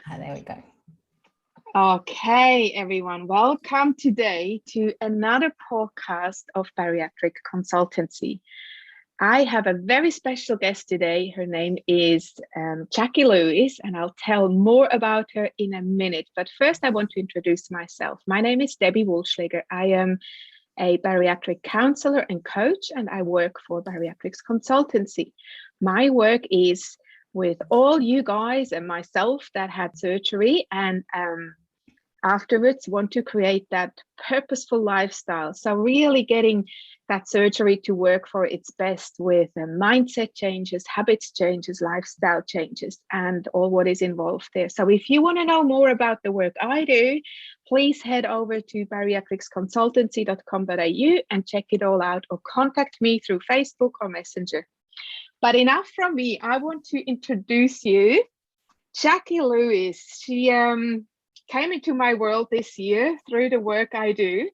There we go. Okay, everyone, welcome today to another podcast of Bariatric Consultancy. I have a very special guest today. Her name is Jacqui Lewis, and I'll tell more about her in a minute. But first, I want to introduce myself. My name is Debbie Wohlschläger. I am a bariatric counselor and coach, and I work for Bariatrics Consultancy. My work is with all you guys and myself that had surgery and afterwards want to create that purposeful lifestyle. So really getting that surgery to work for its best with mindset changes, habits changes, lifestyle changes, and all what is involved there. So if you want to know more about the work I do, please head over to bariatricsconsultancy.com.au and check it all out, or contact me through Facebook or Messenger. But enough from me. I want to introduce you, Jacqui Lewis. She came into my world this year through the work I do.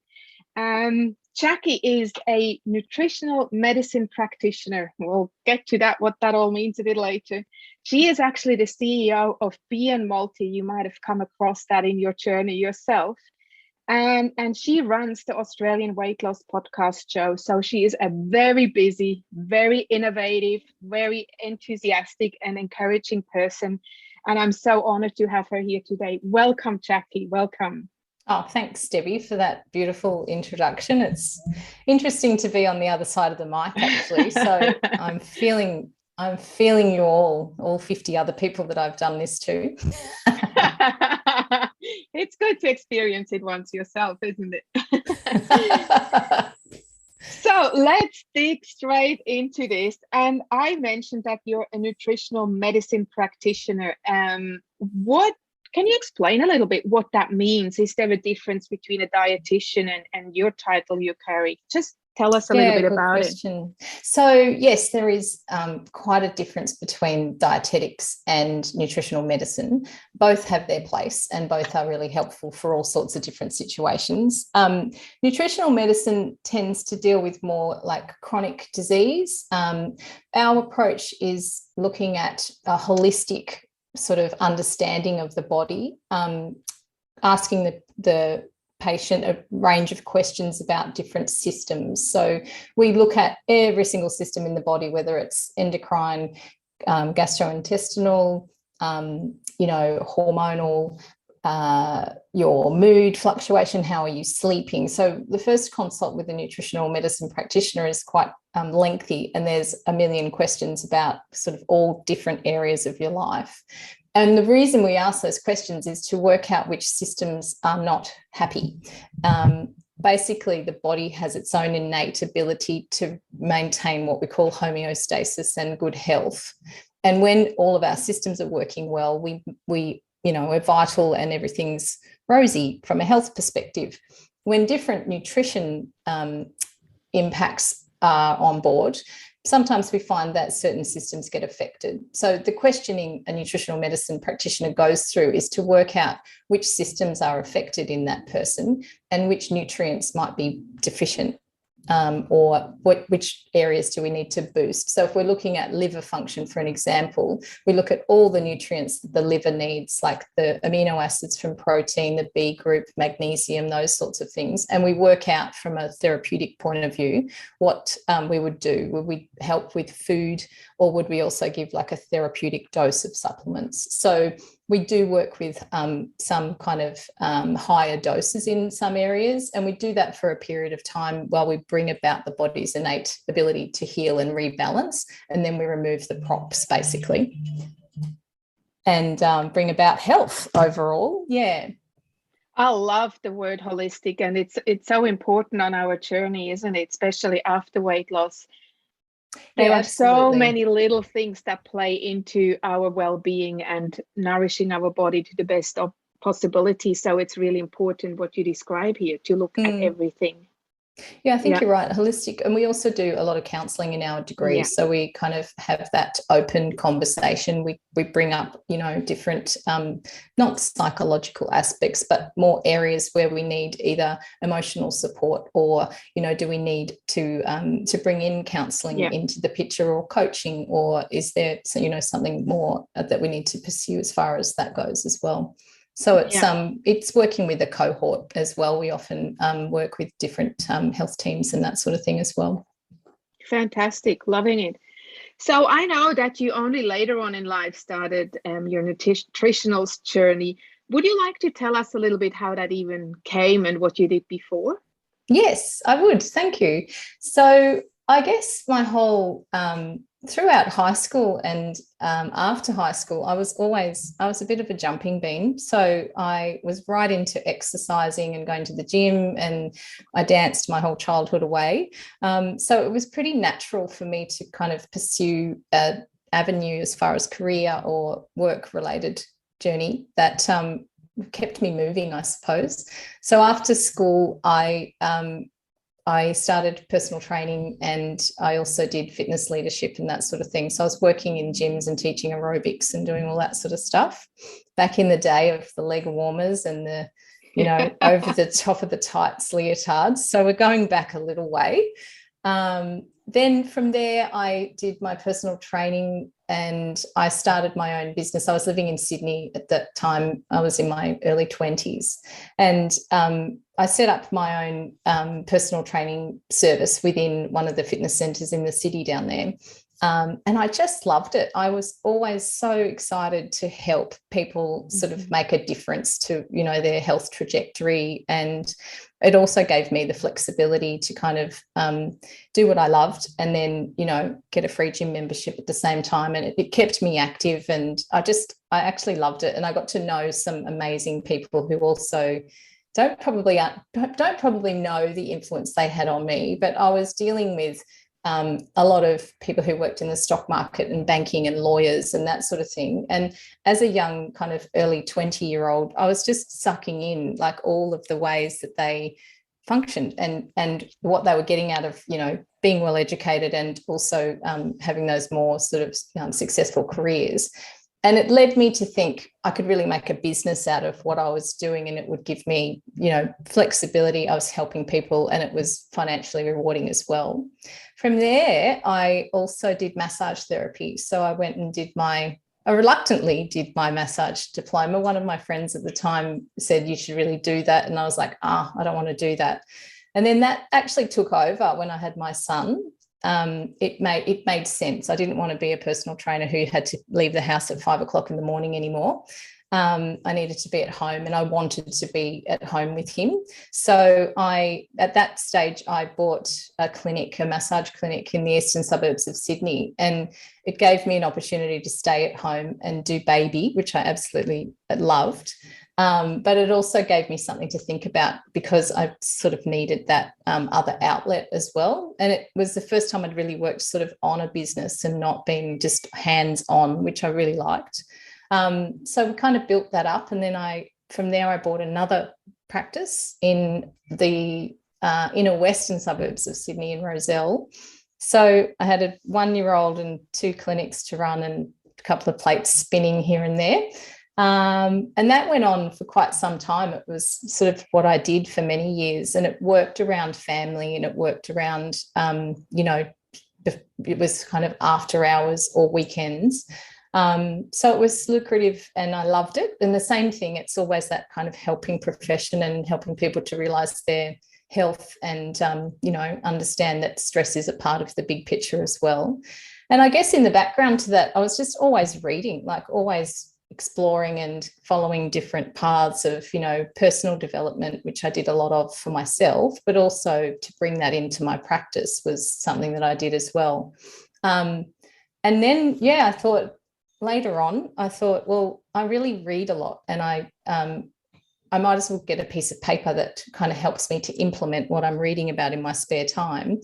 Jacqui is a nutritional medicine practitioner. We'll get to that, what that all means a bit later. She is actually the CEO of Be & Multi. You might have come across that in your journey yourself. And she runs the Australian Weight Loss Podcast show. So she is a very busy, very innovative, very enthusiastic and encouraging person. And I'm so honored to have her here today. Welcome, Jacqui. Welcome. Oh, thanks, Debbie, for that beautiful introduction. It's interesting to be on the other side of the mic, actually. So I'm feeling you all 50 other people that I've done this to. It's good to experience it once yourself, isn't it? So let's dig straight into this. And I mentioned that you're a nutritional medicine practitioner. What can you explain a little bit what that means? Is there a difference between a dietitian and your title you carry? Just tell us a little bit about it. So yes, there is quite a difference between dietetics and nutritional medicine. Both have their place and both are really helpful for all sorts of different situations. Nutritional medicine tends to deal with more like chronic disease. Our approach is looking at a holistic sort of understanding of the body, asking the patient a range of questions about different systems. So we look at every single system in the body, whether it's endocrine, gastrointestinal, hormonal, your mood fluctuation, how are you sleeping. So the first consult with a nutritional medicine practitioner is quite lengthy, and there's a million questions about sort of all different areas of your life. And the reason we ask those questions is to work out which systems are not happy. Basically, the body has its own innate ability to maintain what we call homeostasis and good health. And when all of our systems are working well, we're vital and everything's rosy from a health perspective. When different nutrition impacts are on board, sometimes we find that certain systems get affected. So the questioning a nutritional medicine practitioner goes through is to work out which systems are affected in that person and which nutrients might be deficient, or which areas do we need to boost. So if we're looking at liver function, for an example, we look at all the nutrients that the liver needs, like the amino acids from protein, the B group, magnesium, those sorts of things. And we work out from a therapeutic point of view what we would do. Would we help with food, or would we also give like a therapeutic dose of supplements? So we do work with some kind of higher doses in some areas, and we do that for a period of time while we bring about the body's innate ability to heal and rebalance, and then we remove the props basically and bring about health overall. Yeah. I love the word holistic, and it's so important on our journey, isn't it? Especially after weight loss. There are so many little things that play into our well-being and nourishing our body to the best of possibility. So it's really important what you describe here, to look at everything. Yeah, I think you're right. Holistic. And we also do a lot of counselling in our degree. Yeah. So we kind of have that open conversation. We bring up, different, not psychological aspects, but more areas where we need either emotional support or, do we need to bring in counselling into the picture, or coaching, or is there, something more that we need to pursue as far as that goes as well. So it's working with a cohort as well. We often work with different health teams and that sort of thing as well. Fantastic. Loving it. So I know that you only later on in life started your nutritional journey. Would you like to tell us a little bit how that even came and what you did before? Yes, I would. Thank you. So I guess my whole throughout high school and after high school, I was a bit of a jumping bean. So I was right into exercising and going to the gym, and I danced my whole childhood away. So it was pretty natural for me to kind of pursue an avenue as far as career or work-related journey that kept me moving, I suppose. So after school, I started personal training, and I also did fitness leadership and that sort of thing. So I was working in gyms and teaching aerobics and doing all that sort of stuff back in the day of the leg warmers and the, over the top of the tights leotards. So we're going back a little way. Then from there, I did my personal training and I started my own business. I was living in Sydney at that time. I was in my early 20s, and I set up my own personal training service within one of the fitness centres in the city down there. And I just loved it. I was always so excited to help people sort of make a difference to, their health trajectory. And it also gave me the flexibility to kind of do what I loved and then, get a free gym membership at the same time. And it kept me active, and I actually loved it. And I got to know some amazing people who also don't probably know the influence they had on me, but I was dealing with a lot of people who worked in the stock market and banking and lawyers and that sort of thing. And as a young kind of early 20-year-old, I was just sucking in like all of the ways that they functioned and what they were getting out of, being well educated and also having those more sort of successful careers. And it led me to think I could really make a business out of what I was doing, and it would give me, flexibility. I was helping people, and it was financially rewarding as well. From there, I also did massage therapy. So I went and I reluctantly did my massage diploma. One of my friends at the time said, you should really do that. And I was like, I don't want to do that. And then that actually took over when I had my son. It made sense. I didn't want to be a personal trainer who had to leave the house at 5 o'clock in the morning anymore. I needed to be at home, and I wanted to be at home with him. So at that stage, I bought a massage clinic in the eastern suburbs of Sydney, and it gave me an opportunity to stay at home and do baby, which I absolutely loved. But it also gave me something to think about because I sort of needed that other outlet as well. And it was the first time I'd really worked sort of on a business and not been just hands-on, which I really liked. So we kind of built that up. And then from there, I bought another practice in the inner western suburbs of Sydney in Rozelle. So I had a 1-year-old and 2 clinics to run and a couple of plates spinning here and there. And that went on for quite some time. It was sort of what I did for many years, and it worked around family, and it worked around, it was kind of after hours or weekends. So it was lucrative and I loved it. And the same thing, it's always that kind of helping profession and helping people to realise their health and, understand that stress is a part of the big picture as well. And I guess in the background to that, I was just always reading, like always exploring and following different paths of, personal development, which I did a lot of for myself, but also to bring that into my practice was something that I did as well. And then, I thought later on, well, I really read a lot, and I might as well get a piece of paper that kind of helps me to implement what I'm reading about in my spare time.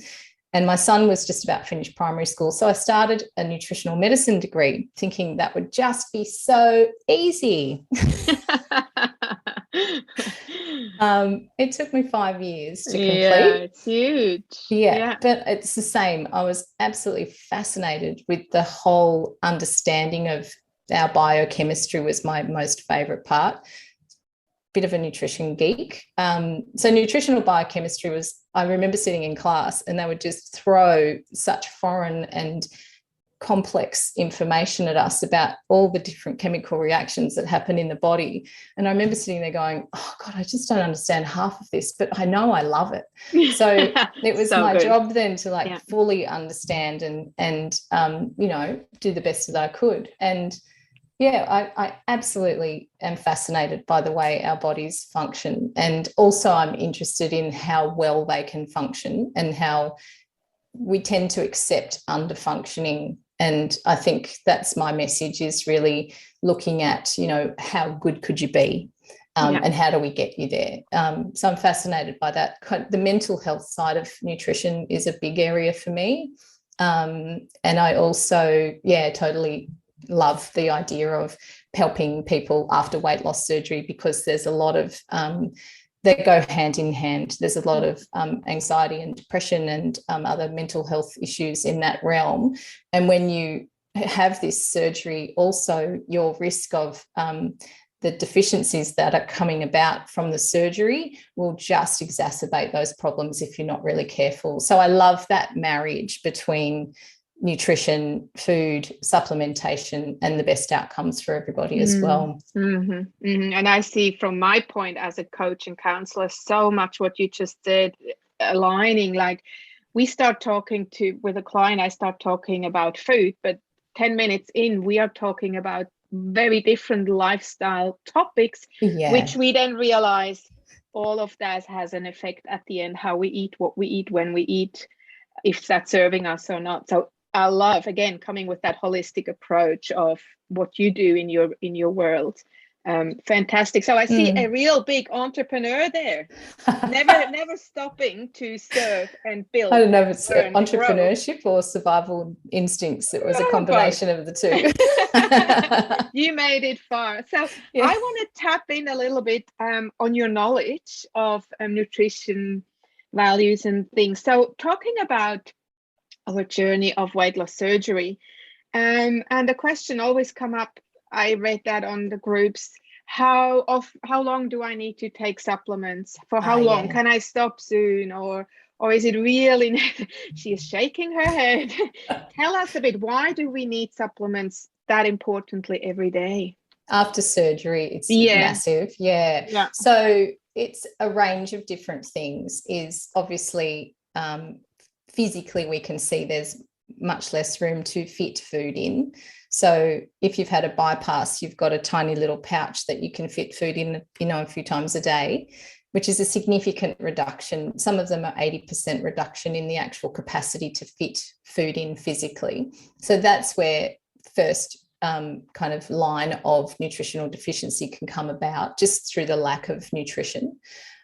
And my son was just about finished primary school. So I started a nutritional medicine degree thinking that would just be so easy. It took me 5 years to Yeah, complete. it's huge. Yeah, but it's the same. I was absolutely fascinated with the whole understanding of our biochemistry was my most favorite part. Bit of a nutrition geek. So nutritional biochemistry was, I remember sitting in class and they would just throw such foreign and complex information at us about all the different chemical reactions that happen in the body. And I remember sitting there going, oh God, I just don't understand half of this, but I know I love it. So it was my job then to fully understand and do the best that I could. And yeah, I absolutely am fascinated by the way our bodies function. And also I'm interested in how well they can function and how we tend to accept under-functioning. And I think that's my message, is really looking at, how good could you be, and how do we get you there? So I'm fascinated by that. The mental health side of nutrition is a big area for me. And I also, totally love the idea of helping people after weight loss surgery, because there's a lot of they go hand in hand. There's a lot of anxiety and depression and other mental health issues in that realm. And when you have this surgery, also your risk of the deficiencies that are coming about from the surgery will just exacerbate those problems if you're not really careful. So I love that marriage between nutrition, food, supplementation, and the best outcomes for everybody as well. Mm-hmm, mm-hmm. And I see from my point as a coach and counselor, so much what you just did, aligning, like we start talking with a client, I start talking about food, but 10 minutes in, we are talking about very different lifestyle topics, which we then realize all of that has an effect at the end, how we eat, what we eat, when we eat, if that's serving us or not. So I love, again, coming with that holistic approach of what you do in your world. Fantastic. So I see a real big entrepreneur there, never stopping to serve and build. I don't know if it's entrepreneurship or survival instincts. It was a combination of the two. You made it far. So I want to tap in a little bit on your knowledge of nutrition values and things. So talking about our journey of weight loss surgery, and the question always come up, I read that on the groups, how long do I need to take supplements, for how long can I stop soon, or is it really she is shaking her head. Tell us a bit, why do we need supplements that importantly every day? After surgery, it's massive. So it's a range of different things. Is obviously physically we can see there's much less room to fit food in. So if you've had a bypass, you've got a tiny little pouch that you can fit food in, a few times a day, which is a significant reduction. Some of them are 80% reduction in the actual capacity to fit food in physically. So that's where first kind of line of nutritional deficiency can come about, just through the lack of nutrition.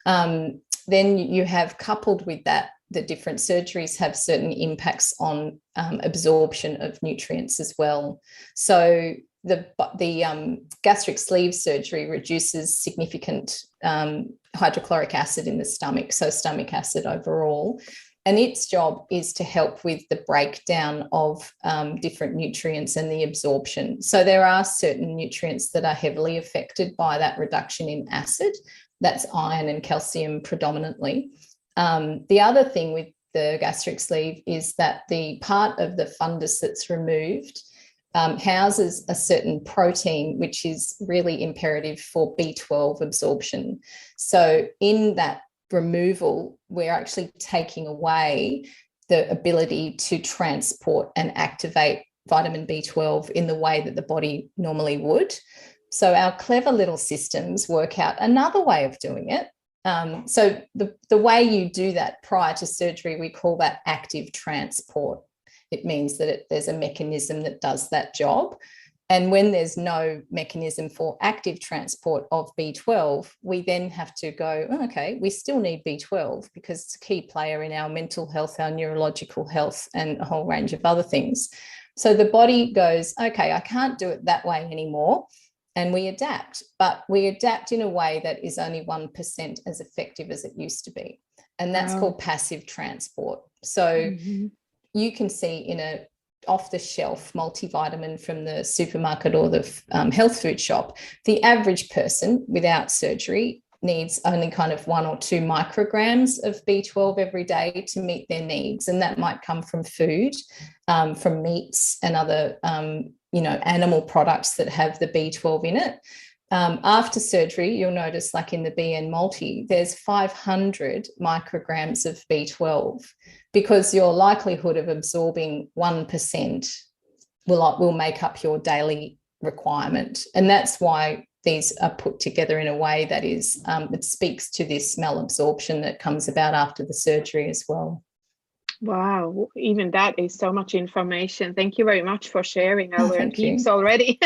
Then you have, coupled with that, the different surgeries have certain impacts on absorption of nutrients as well. So the gastric sleeve surgery reduces significant hydrochloric acid in the stomach, so stomach acid overall. And its job is to help with the breakdown of different nutrients and the absorption. So there are certain nutrients that are heavily affected by that reduction in acid. That's iron and calcium predominantly. The other thing with the gastric sleeve is that the part of the fundus that's removed houses a certain protein, which is really imperative for B12 absorption. So in that removal, we're actually taking away the ability to transport and activate vitamin B12 in the way that the body normally would. So our clever little systems work out another way of doing it. So the way you do that prior to surgery, we call that active transport. It means that there's a mechanism that does that job. And when there's no mechanism for active transport of B12, we then have to go, okay, we still need B12 because it's a key player in our mental health, our neurological health, and a whole range of other things. So the body goes, okay, I can't do it that way anymore. and we adapt, but we adapt in a way that is only 1% as effective as it used to be. And that's called passive transport. So you can see in a off-the-shelf multivitamin from the supermarket or the health food shop, the average person without surgery needs only kind of 1 or 2 micrograms of B12 every day to meet their needs. And that might come from food, from meats and other, animal products that have the B12 in it. After surgery, you'll notice, like in the BN multi, there's 500 micrograms of B12, because your likelihood of absorbing 1% will make up your daily requirement. And that's why these are put together in a way that is, it speaks to this malabsorption that comes about after the surgery as well. Wow, even that is so much information. Thank you very much for sharing. I learned heaps already.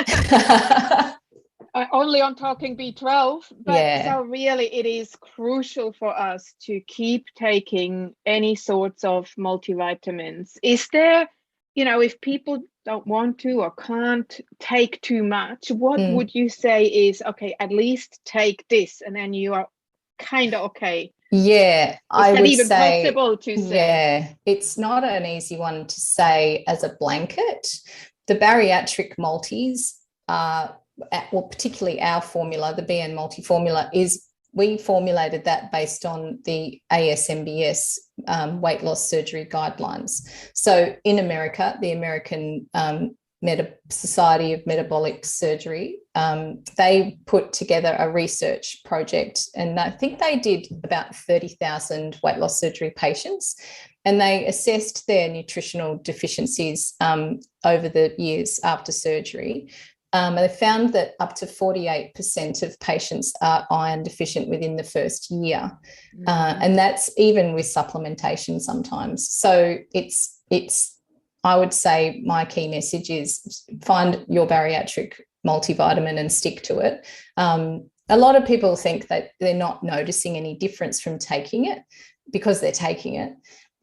Only on talking B12, but so really it is crucial for us to keep taking any sorts of multivitamins. Is there, if people don't want to or can't take too much, what would you say is, okay, at least take this and then you are kind of okay? Yeah, I would even say, possible to say? Yeah, it's not an easy one to say as a blanket. The bariatric multis are, well, particularly our formula, the BN multi formula, we formulated that based on the ASMBS weight loss surgery guidelines. So in America, the American Society of Metabolic Surgery, they put together a research project, and I think they did about 30,000 weight loss surgery patients, and they assessed their nutritional deficiencies over the years after surgery. They found that up to 48% of patients are iron deficient within the first year, and that's even with supplementation sometimes. So it's I would say my key message is find your bariatric multivitamin and stick to it. A lot of people think that they're not noticing any difference from taking it because they're taking it,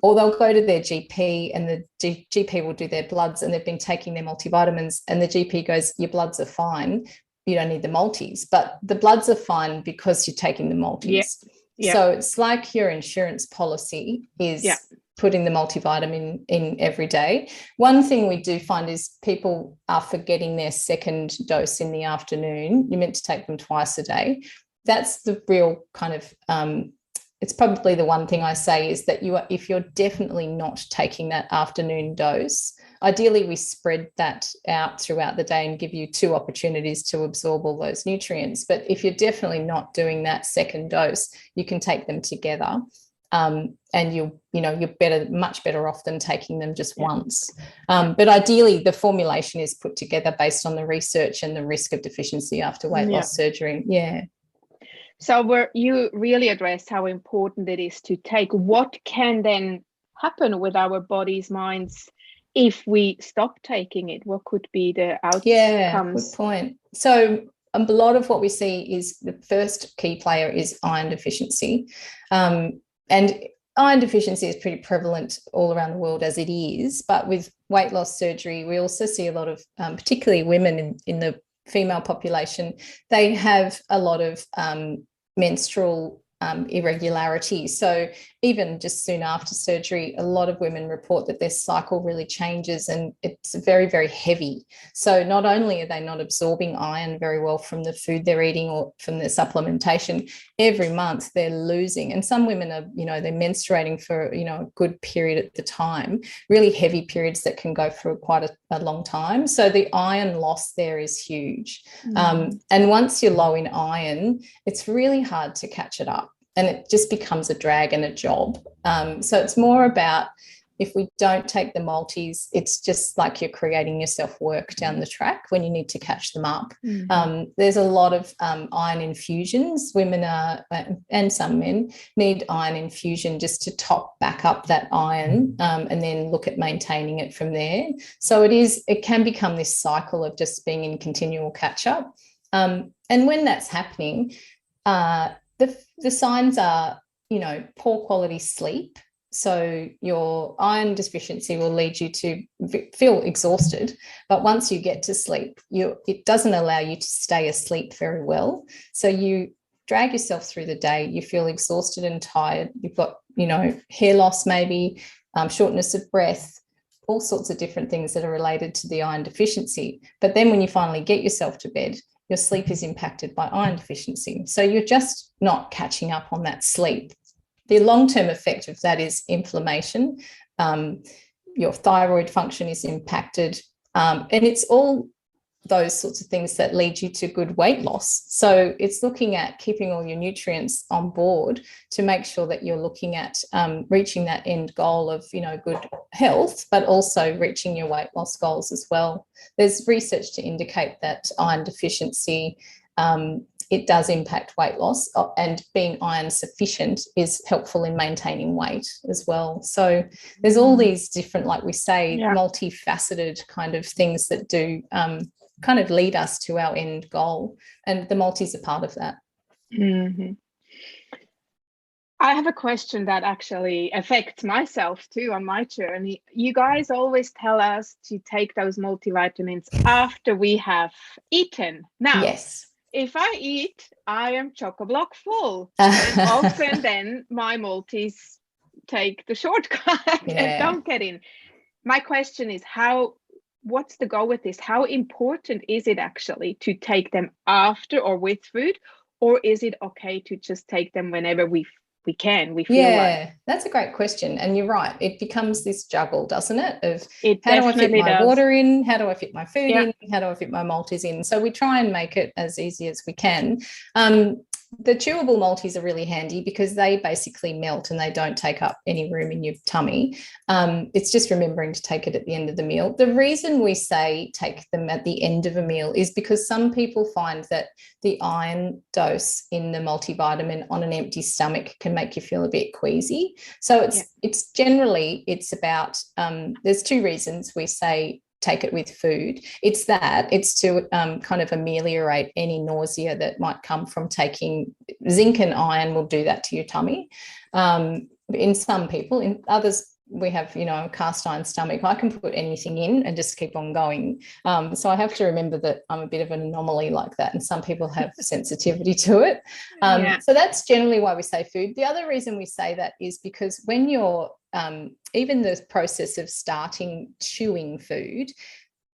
or they'll go to their GP and the GP will do their bloods and they've been taking their multivitamins and the GP goes, your bloods are fine, you don't need the multis, but the bloods are fine because you're taking the multis. Yeah. So it's like your insurance policy is putting the multivitamin in every day. One thing we do find is people are forgetting their second dose in the afternoon. You're meant to take them twice a day. That's the real kind of, it's probably the one thing I say is that if you're definitely not taking that afternoon dose, ideally we spread that out throughout the day and give you 2 opportunities to absorb all those nutrients. But if you're definitely not doing that second dose, you can take them together. And you're much better off than taking them just once. But ideally, the formulation is put together based on the research and the risk of deficiency after weight loss surgery. Yeah. So you really addressed how important it is to take. What can then happen with our bodies, minds, if we stop taking it? What could be the outcomes? Yeah, good point. So a lot of what we see is the first key player is iron deficiency. And iron deficiency is pretty prevalent all around the world as it is, but with weight loss surgery, we also see a lot of, particularly women in the female population, they have a lot of menstrual irregularities. So even just soon after surgery, a lot of women report that their cycle really changes and it's very, very heavy. So not only are they not absorbing iron very well from the food they're eating or from the supplementation, every month they're losing. And some women are, they're menstruating for, a good period at the time, really heavy periods that can go for quite a long time. So the iron loss there is huge. And once you're low in iron, it's really hard to catch it up. And it just becomes a drag and a job. So it's more about if we don't take the multis, it's just like you're creating yourself work down the track when you need to catch them up. There's a lot of iron infusions. Women are, and some men need iron infusion just to top back up that iron and then look at maintaining it from there. So it can become this cycle of just being in continual catch up. And when that's happening, the signs are, poor quality sleep, So your iron deficiency will lead you to feel exhausted, but once you get to sleep, it doesn't allow you to stay asleep very well. So you drag yourself through the day, you feel exhausted and tired, you've got, hair loss maybe, shortness of breath, all sorts of different things that are related to the iron deficiency. But then when you finally get yourself to bed, your sleep is impacted by iron deficiency. So you're just not catching up on that sleep. The long-term effect of that is inflammation. Your thyroid function is impacted. And it's all those sorts of things that lead you to good weight loss. So it's looking at keeping all your nutrients on board to make sure that you're looking at reaching that end goal of, good health, but also reaching your weight loss goals as well. There's research to indicate that iron deficiency, it does impact weight loss, and being iron sufficient is helpful in maintaining weight as well. So there's all these different, like we say, multifaceted kind of things that do kind of lead us to our end goal, and the multis are part of that. Mm-hmm. I have a question that actually affects myself too on my journey. You guys always tell us to take those multivitamins after we have eaten. Now, yes. If I eat, I am chock-a-block full. And often then my multis take the shortcut and don't get in. My question is, what's the goal with this? How important is it actually to take them after or with food? Or is it okay to just take them whenever we feel like? That's a great question. And you're right. It becomes this juggle, doesn't it? Of it how do I fit my water in? How do I fit my food in? How do I fit my multis in? So we try and make it as easy as we can. The chewable multis are really handy because they basically melt and they don't take up any room in your tummy. It's just remembering to take it at the end of the meal. The reason we say take them at the end of a meal is because some people find that the iron dose in the multivitamin on an empty stomach can make you feel a bit queasy. So it's generally about, there's two reasons we say take it with food. It's to kind of ameliorate any nausea that might come from taking zinc, and iron will do that to your tummy. In some people, in others, we have, a cast iron stomach. I can put anything in and just keep on going. So I have to remember that I'm a bit of an anomaly like that, and some people have sensitivity to it. So that's generally why we say food. The other reason we say that is because when you're even the process of starting chewing food,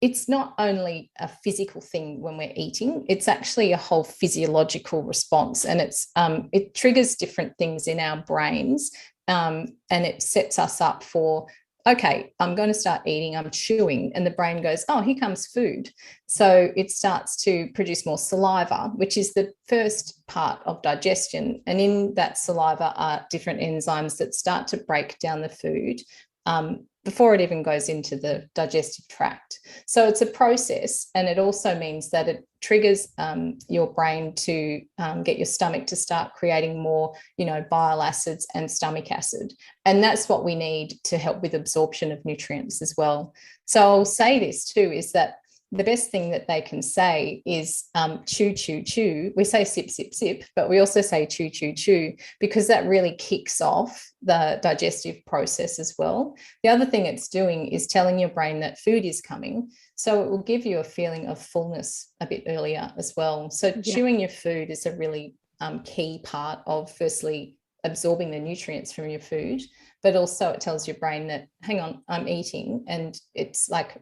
it's not only a physical thing when we're eating, it's actually a whole physiological response, and it triggers different things in our brains, and it sets us up for, okay, I'm going to start eating, I'm chewing, and the brain goes, oh, here comes food. So it starts to produce more saliva, which is the first part of digestion. And in that saliva are different enzymes that start to break down the food before it even goes into the digestive tract. So it's a process, and it also means that it triggers your brain to get your stomach to start creating more, bile acids and stomach acid. And that's what we need to help with absorption of nutrients as well. So I'll say this too, is that the best thing that they can say is chew, chew, chew. We say sip, sip, sip, but we also say chew, chew, chew, because that really kicks off the digestive process as well. The other thing it's doing is telling your brain that food is coming. So it will give you a feeling of fullness a bit earlier as well. So chewing your food is a really key part of, firstly, absorbing the nutrients from your food, but also it tells your brain that, hang on, I'm eating, and it's like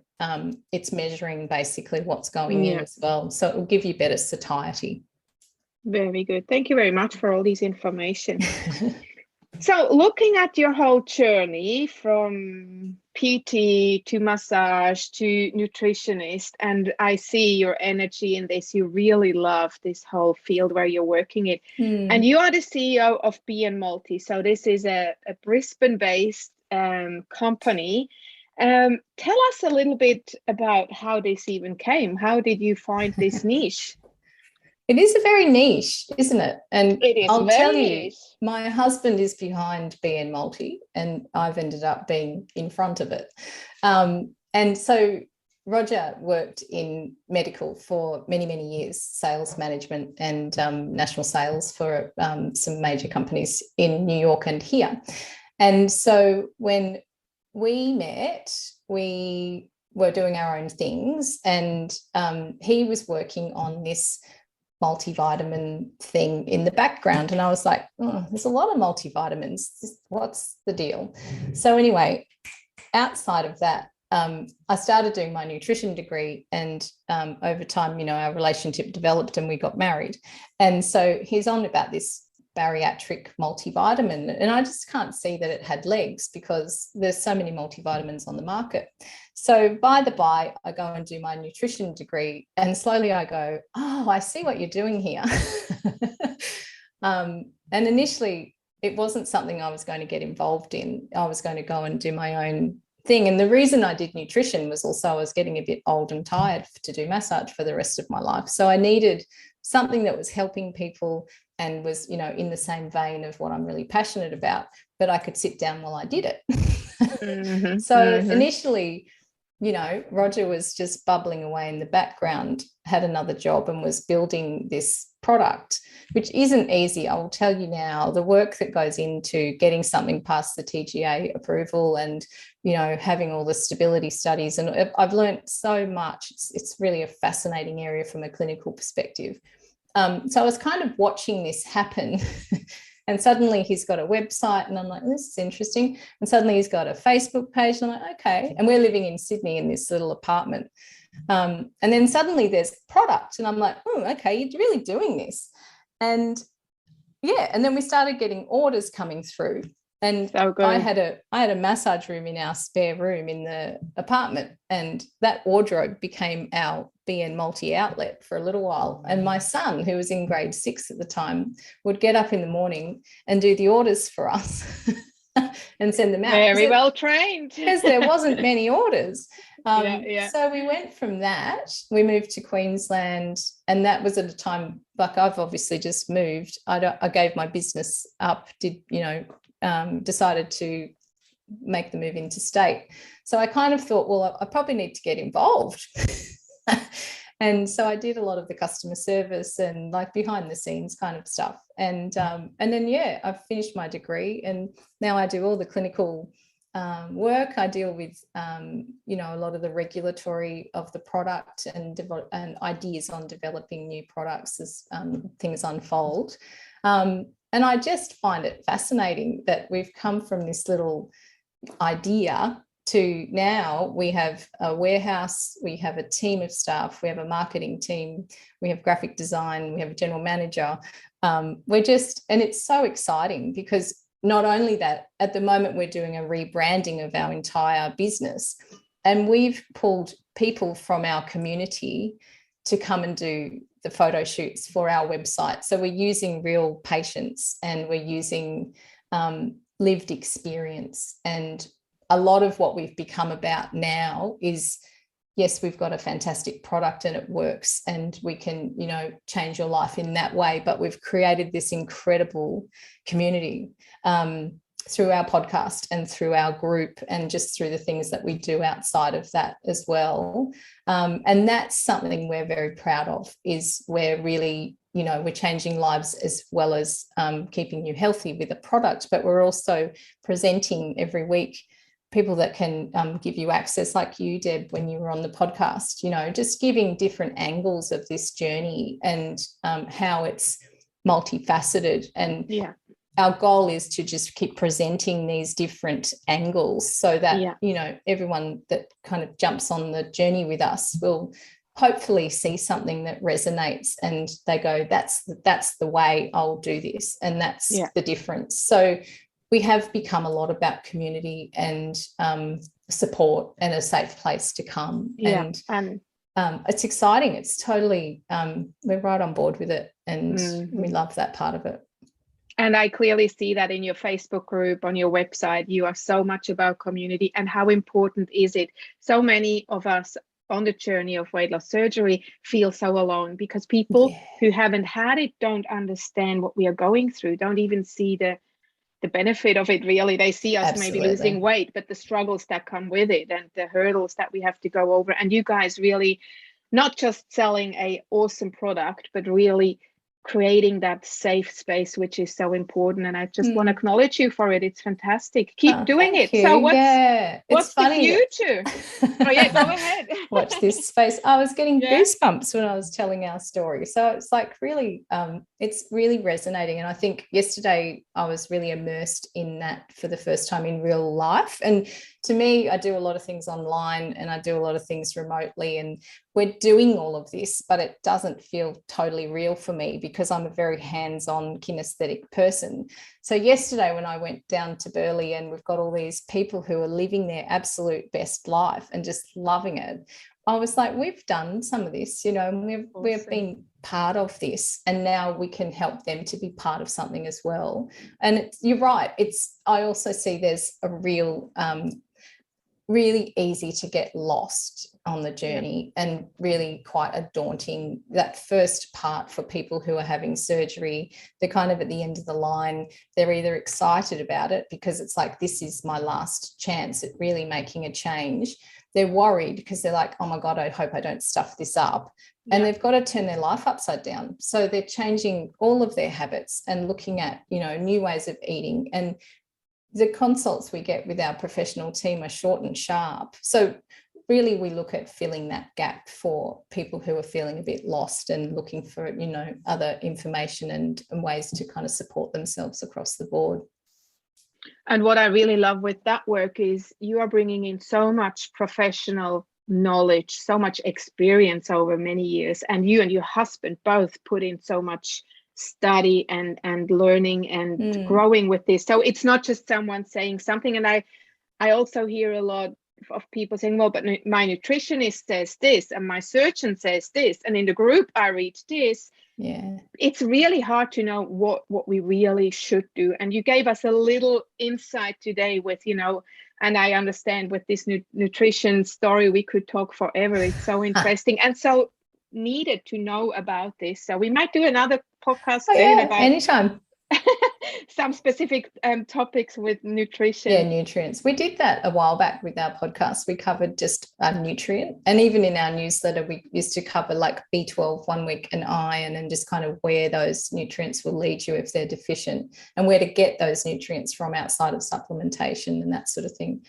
it's measuring basically what's going in as well. So it will give you better satiety. Very good. Thank you very much for all this information. So looking at your whole journey from PT to massage to nutritionist, and I see your energy in this, you really love this whole field where you're working in. And you are the CEO of BN Multi. So this is a Brisbane-based company. Tell us a little bit about how this even came. How did you find this niche? It is a very niche, isn't it? And it is. I'll tell you, my husband is behind BN Multi, and I've ended up being in front of it. And so Roger worked in medical for many, many years, sales management and national sales for some major companies in New York and here. And so when we met, we were doing our own things, and he was working on this multivitamin thing in the background, and I was like, oh, there's a lot of multivitamins, what's the deal? So anyway, outside of that, I started doing my nutrition degree, and over time, you know, our relationship developed and we got married. And so he's on about this bariatric multivitamin, and I just can't see that it had legs because there's so many multivitamins on the market. So by the by, I go and do my nutrition degree, and slowly I go, oh, I see what you're doing here. And initially it wasn't something I was going to get involved in. I was going to go and do my own thing. And the reason I did nutrition was also I was getting a bit old and tired to do massage for the rest of my life. So I needed something that was helping people and was, you know, in the same vein of what I'm really passionate about, but I could sit down while I did it. Mm-hmm. So initially, you know, Roger was just bubbling away in the background, had another job, and was building this product, which isn't easy. I will tell you now, the work that goes into getting something past the TGA approval and, you know, having all the stability studies. And I've learned so much. It's really a fascinating area from a clinical perspective. So I was kind of watching this happen. And suddenly he's got a website, and I'm like, this is interesting. And suddenly he's got a Facebook page, and I'm like, okay. And we're living in Sydney in this little apartment. And then suddenly there's product, and I'm like, oh, okay, you're really doing this. And yeah, and then we started getting orders coming through. And so good. I had a massage room in our spare room in the apartment, and that wardrobe became our BN multi-outlet for a little while. And my son, who was in grade 6 at the time, would get up in the morning and do the orders for us and send them out. Very well trained. Because there wasn't many orders. Yeah. So we went from that, we moved to Queensland, and that was at a time, like I've obviously just moved. I gave my business up, decided to make the move into state. So I kind of thought, well, I probably need to get involved. And so I did a lot of the customer service and like behind the scenes kind of stuff. And then, yeah, I've finished my degree, and now I do all the clinical work. I deal with, a lot of the regulatory of the product and ideas on developing new products as things unfold. And I just find it fascinating that we've come from this little idea to now we have a warehouse, we have a team of staff, we have a marketing team, we have graphic design, we have a general manager. And it's so exciting because not only that, at the moment we're doing a rebranding of our entire business, and we've pulled people from our community to come and do the photo shoots for our website. So we're using real patients, and we're using lived experience. And a lot of what we've become about now is, yes, we've got a fantastic product and it works, and we can, change your life in that way. But we've created this incredible community through our podcast and through our group, and just through the things that we do outside of that as well. And that's something we're very proud of, is we're really, we're changing lives as well as keeping you healthy with a product, but we're also presenting every week people that can give you access, like you, Deb, when you were on the podcast, just giving different angles of this journey and how it's multifaceted. And yeah, our goal is to just keep presenting these different angles so that, everyone that kind of jumps on the journey with us will hopefully see something that resonates, and they go, that's the way I'll do this. And that's the difference. So we have become a lot about community and support and a safe place to come. Yeah. And it's exciting. It's totally, we're right on board with it, and we love that part of it. And I clearly see that in your Facebook group, on your website. You are so much about community, and how important is it? So many of us on the journey of weight loss surgery feel so alone, because people who haven't had it don't understand what we are going through, don't even see the benefit of it, really. They see us maybe losing weight, but the struggles that come with it and the hurdles that we have to go over. And you guys really not just selling a awesome product, but really creating that safe space, which is so important. And I just want to acknowledge you for it. It's fantastic. Keep doing it. You. So It's what's the funny. future? Oh yeah, go ahead. Watch this space. I was getting goosebumps when I was telling our story. So it's like really, it's really resonating. And I think yesterday I was really immersed in that for the first time in real life. And to me, I do a lot of things online and I do a lot of things remotely, and we're doing all of this, but it doesn't feel totally real for me because I'm a very hands-on kinesthetic person. So yesterday when I went down to Burleigh and we've got all these people who are living their absolute best life and just loving it, I was like, we've done some of this, you know, and we've been part of this, and now we can help them to be part of something as well. And you're right. I also see there's a real, really easy to get lost on the journey, and really quite a daunting, that first part for people who are having surgery. They're kind of at the end of the line. They're either excited about it because it's like, this is my last chance at really making a change. They're worried because they're like, oh my God, I hope I don't stuff this up. And they've got to turn their life upside down. So they're changing all of their habits and looking at, you know, new ways of eating. And the consults we get with our professional team are short and sharp. So really we look at filling that gap for people who are feeling a bit lost and looking for, you know, other information and ways to kind of support themselves across the board. And what I really love with that work is you are bringing in so much professional knowledge, so much experience over many years, and you and your husband both put in so much study and learning and growing with this. So it's not just someone saying something. And I also hear a lot of people saying, well, but my nutritionist says this and my surgeon says this, and in the group I read this. It's really hard to know what we really should do. And you gave us a little insight today with, you know, and I understand with this nutrition story we could talk forever. It's so interesting and so needed to know about this. So we might do another podcast about anytime. Some specific topics with nutrition. Yeah, nutrients. We did that a while back with our podcast. We covered just a nutrient, and even in our newsletter we used to cover like B12 one week and iron, and just kind of where those nutrients will lead you if they're deficient, and where to get those nutrients from outside of supplementation and that sort of thing.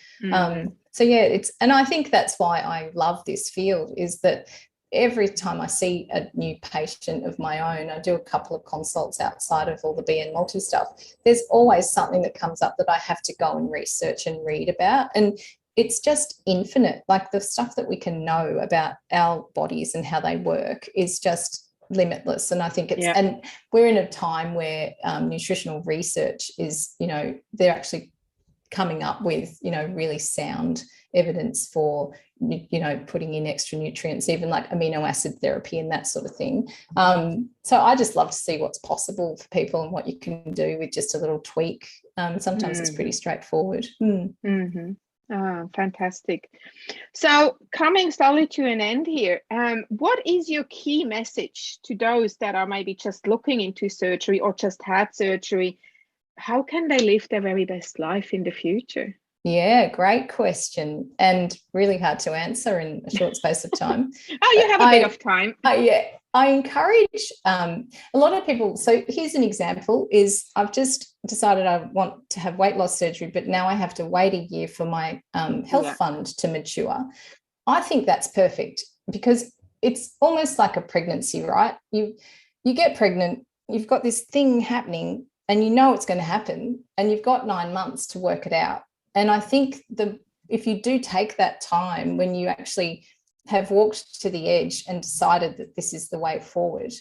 So yeah, and I think that's why I love this field, is that every time I see a new patient of my own, I do a couple of consults outside of all the BN multi stuff, there's always something that comes up that I have to go and research and read about. And it's just infinite. Like the stuff that we can know about our bodies and how they work is just limitless. And I think it's, and we're in a time where nutritional research is, you know, they're actually coming up with, you know, really sound evidence for, you know, putting in extra nutrients, even like amino acid therapy and that sort of thing. So I just love to see what's possible for people and what you can do with just a little tweak. Sometimes it's pretty straightforward. Oh, fantastic. So coming slowly to an end here, what is your key message to those that are maybe just looking into surgery or just had surgery? How can they live their very best life in the future? Yeah, great question, and really hard to answer in a short space of time. You have a bit of time. I encourage a lot of people. So here's an example, is I've just decided I want to have weight loss surgery, but now I have to wait a year for my health fund to mature. I think that's perfect, because it's almost like a pregnancy, right? You get pregnant, you've got this thing happening, and you know it's going to happen, and you've got 9 months to work it out. And I think if you do take that time, when you actually have walked to the edge and decided that this is the way forward,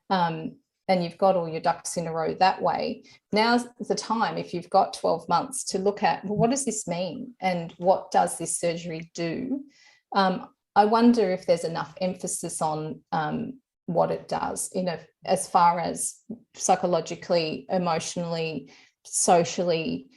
and you've got all your ducks in a row that way, now's the time, if you've got 12 months, to look at, well, what does this mean? And what does this surgery do? I wonder if there's enough emphasis on what it does, you know, as far as psychologically, emotionally, socially,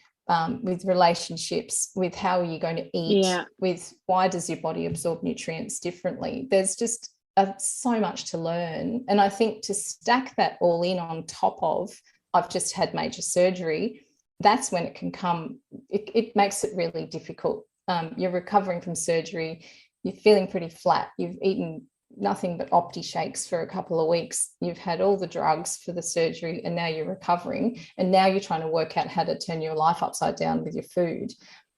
with relationships, with how are you going to eat, with why does your body absorb nutrients differently. There's just so much to learn. And I think to stack that all in on top of, I've just had major surgery, that's when it can come, it makes it really difficult. You're recovering from surgery, you're feeling pretty flat, you've eaten nothing but Opti shakes for a couple of weeks. You've had all the drugs for the surgery and now you're recovering. And now you're trying to work out how to turn your life upside down with your food.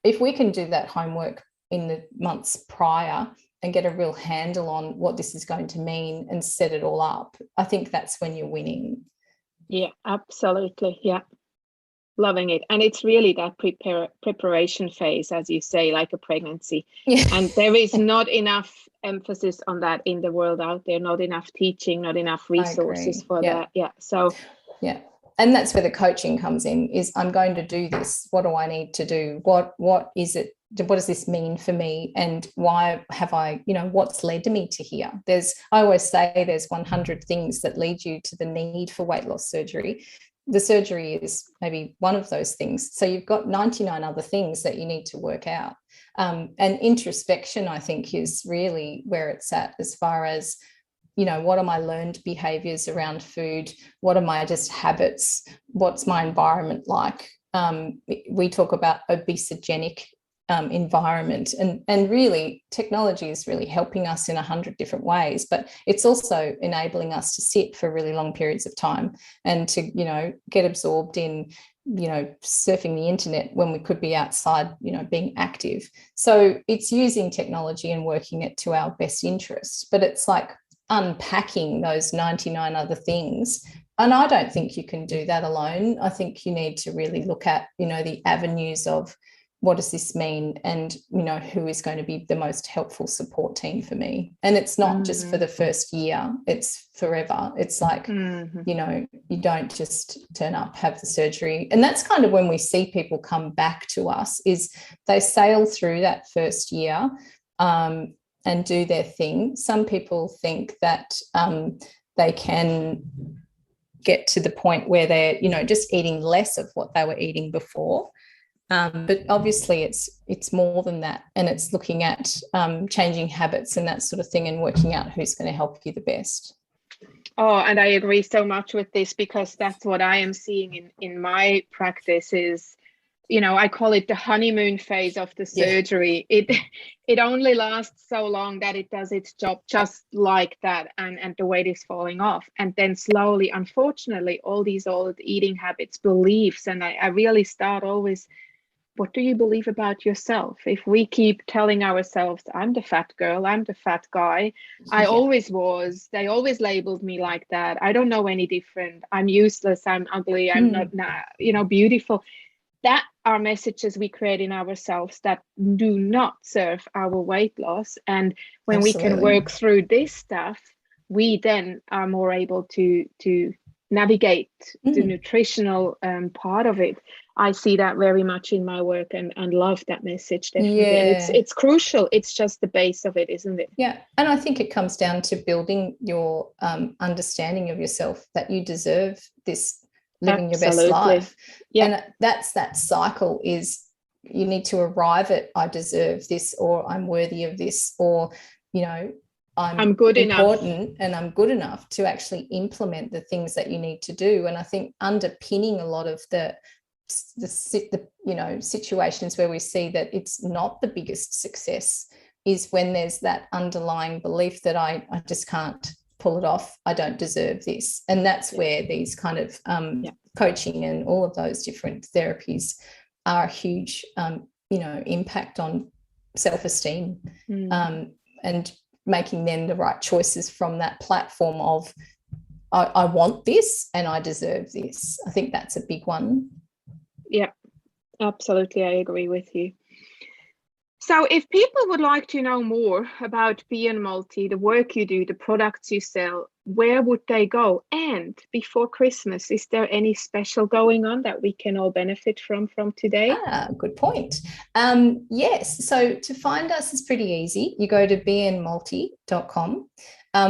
If we can do that homework in the months prior and get a real handle on what this is going to mean and set it all up, I think that's when you're winning. Yeah, absolutely. Yeah. Loving it. And it's really that preparation phase, as you say, like a pregnancy. Yeah. And there is not enough emphasis on that in the world out there, not enough teaching, not enough resources for that. Yeah. So yeah. And that's where the coaching comes in, is I'm going to do this. What do I need to do? What is it? What does this mean for me? And why have I, what's led me to here? I always say there's 100 things that lead you to the need for weight loss surgery. The surgery is maybe one of those things. So you've got 99 other things that you need to work out. And introspection, I think, is really where it's at, as far as, what are my learned behaviors around food? What are my just habits? What's my environment like? We talk about obesogenic environment, and really technology is really helping us in 100 different ways, but it's also enabling us to sit for really long periods of time and to get absorbed in surfing the internet when we could be outside being active. So it's using technology and working it to our best interest, but it's like unpacking those 99 other things. And I don't think you can do that alone. I think you need to really look at the avenues of what does this mean, and who is going to be the most helpful support team for me. And it's not just for the first year, it's forever. It's like you don't just turn up, have the surgery. And that's kind of when we see people come back to us, is they sail through that first year and do their thing. Some people think that they can get to the point where they're just eating less of what they were eating before. But obviously it's more than that, and it's looking at changing habits and that sort of thing, and working out who's going to help you the best. Oh, and I agree so much with this, because that's what I am seeing in my practice is, I call it the honeymoon phase of the surgery. Yeah. It only lasts so long that it does its job just like that, and the weight is falling off. And then slowly, unfortunately, all these old eating habits, beliefs, and I really start always, what do you believe about yourself? If we keep telling ourselves, I'm the fat girl, I'm the fat guy, I always was, they always labeled me like that, I don't know any different, I'm useless, I'm ugly, I'm not beautiful. That are messages we create in ourselves that do not serve our weight loss. And when Absolutely. We can work through this stuff, we then are more able to navigate the nutritional part of it. I see that very much in my work, and love that message. Definitely. Yeah. And it's crucial. It's just the base of it, isn't it? Yeah. And I think it comes down to building your understanding of yourself, that you deserve this, living your best life. Yeah. And that's that cycle, is you need to arrive at, I deserve this, or I'm worthy of this, or, I'm good important enough, and I'm good enough to actually implement the things that you need to do. And I think underpinning a lot of the situations where we see that it's not the biggest success is when there's that underlying belief that I just can't pull it off, I don't deserve this. And that's where these kind of coaching and all of those different therapies are a huge impact on self-esteem, and making then the right choices from that platform of I want this and I deserve this. I think that's a big one. Yeah, absolutely. I agree with you. So if people would like to know more about Be & Multi, the work you do, the products you sell, where would they go? And before Christmas, is there any special going on that we can all benefit from today? Good point. Yes. So to find us is pretty easy. You go to beandmulti.com.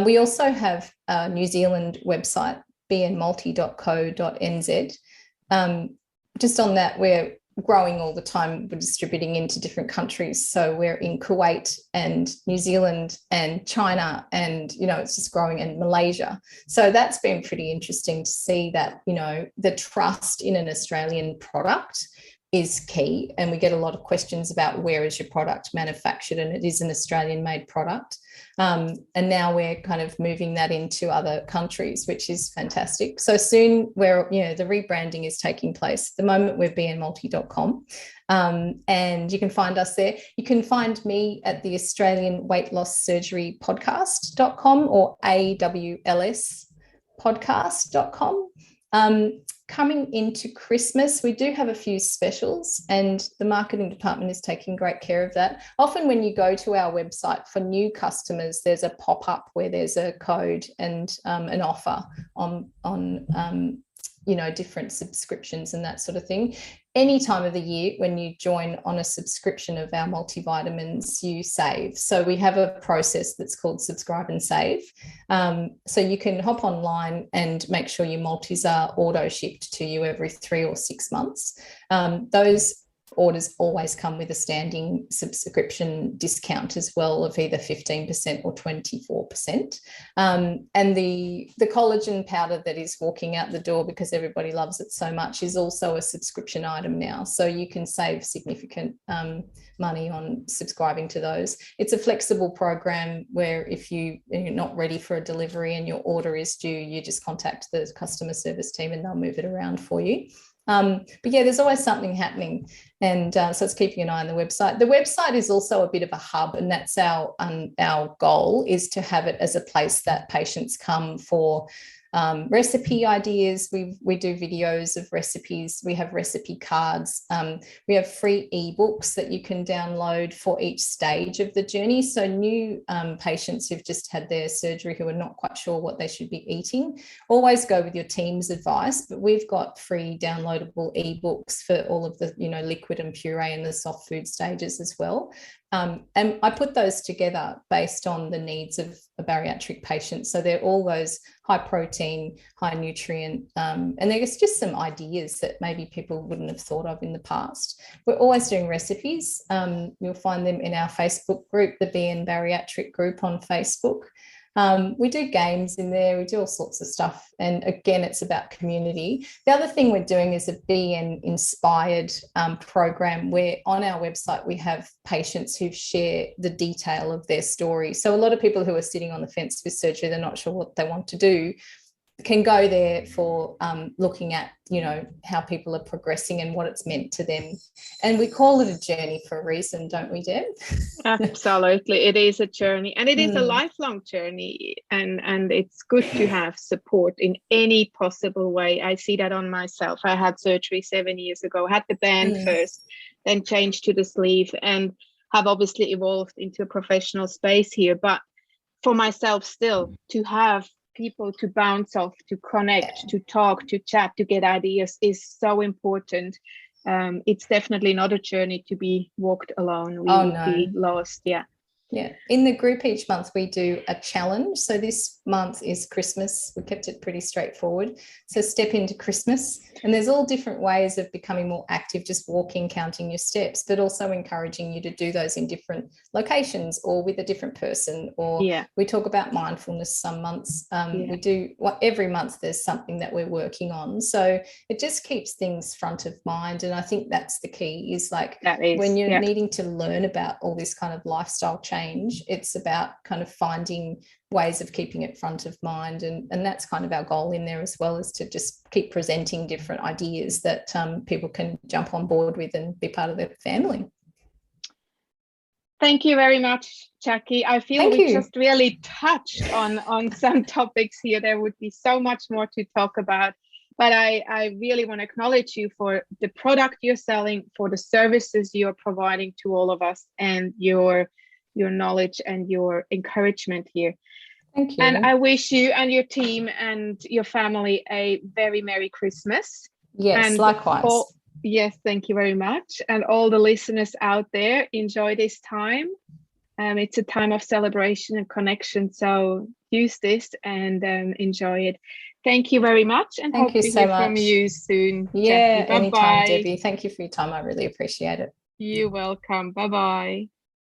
We also have a New Zealand website, beandmulti.co.nz. Just on that, we're growing all the time. We're distributing into different countries. So we're in Kuwait and New Zealand and China, and, it's just growing, in Malaysia. So that's been pretty interesting to see that, the trust in an Australian product is key, and we get a lot of questions about where is your product manufactured, and it is an Australian made product. And now we're kind of moving that into other countries, which is fantastic. So soon the rebranding is taking place. At the moment we're bnmulti.com, and you can find us there. You can find me at the Australian Weight Loss Surgery Podcast.com or AWLS podcast.com. Coming into Christmas, we do have a few specials, and the marketing department is taking great care of that. Often when you go to our website for new customers, there's a pop-up where there's a code and an offer on different subscriptions and that sort of thing. Any time of the year when you join on a subscription of our multivitamins, you save. So we have a process that's called subscribe and save. So you can hop online and make sure your multis are auto shipped to you every 3 or 6 months. Those orders always come with a standing subscription discount as well of either 15% or 24%. And the collagen powder that is walking out the door, because everybody loves it so much, is also a subscription item now. So you can save significant money on subscribing to those. It's a flexible program where if you're not ready for a delivery and your order is due, you just contact the customer service team and they'll move it around for you. But yeah, there's always something happening, and so it's keeping an eye on the website. The website is also a bit of a hub, and that's our goal, is to have it as a place that patients come for recipe ideas. We do videos of recipes. We have recipe cards. We have free ebooks that you can download for each stage of the journey. So new patients who've just had their surgery who are not quite sure what they should be eating, always go with your team's advice. But we've got free downloadable ebooks for all of the liquid and puree and the soft food stages as well. And I put those together based on the needs of a bariatric patient. So they're all those high protein, high nutrient, and there's just some ideas that maybe people wouldn't have thought of in the past. We're always doing recipes. You'll find them in our Facebook group, the BN Bariatric group on Facebook. We do games in there, we do all sorts of stuff. And again, it's about community. The other thing we're doing is a BN inspired program where on our website, we have patients who share the detail of their story. So a lot of people who are sitting on the fence with surgery, they're not sure what they want to do, can go there for looking at, how people are progressing and what it's meant to them. And we call it a journey for a reason, don't we, Deb? Absolutely. It is a journey, and it is a lifelong journey. And it's good to have support in any possible way. I see that on myself. I had surgery 7 years ago, had the band first, then changed to the sleeve, and have obviously evolved into a professional space here. But for myself still, to have people to bounce off, to connect, to talk, to chat, to get ideas is so important. It's definitely not a journey to be walked alone. We would be lost. Yeah. In the group each month, we do a challenge. So this month is Christmas. We kept it pretty straightforward. So step into Christmas. And there's all different ways of becoming more active, just walking, counting your steps, but also encouraging you to do those in different locations or with a different person. Or we talk about mindfulness some months. We do every month there's something that we're working on. So it just keeps things front of mind. And I think that's the key, is when you're needing to learn about all this kind of lifestyle change, it's about kind of finding ways of keeping it front of mind, and that's kind of our goal in there as well, is to just keep presenting different ideas that people can jump on board with and be part of their family. Thank you very much, Jacqui. I feel we just really touched on some topics here. There would be so much more to talk about, but I really want to acknowledge you for the product you're selling, for the services you're providing to all of us, and your knowledge and your encouragement here. Thank you. And I wish you and your team and your family a very Merry Christmas. Yes, and likewise. Yes, thank you very much. And all the listeners out there, enjoy this time. It's a time of celebration and connection. So use this and enjoy it. Thank you very much, and hope to hear from you soon. Yeah, anytime, Debbie. Thank you for your time. I really appreciate it. You're welcome. Bye-bye.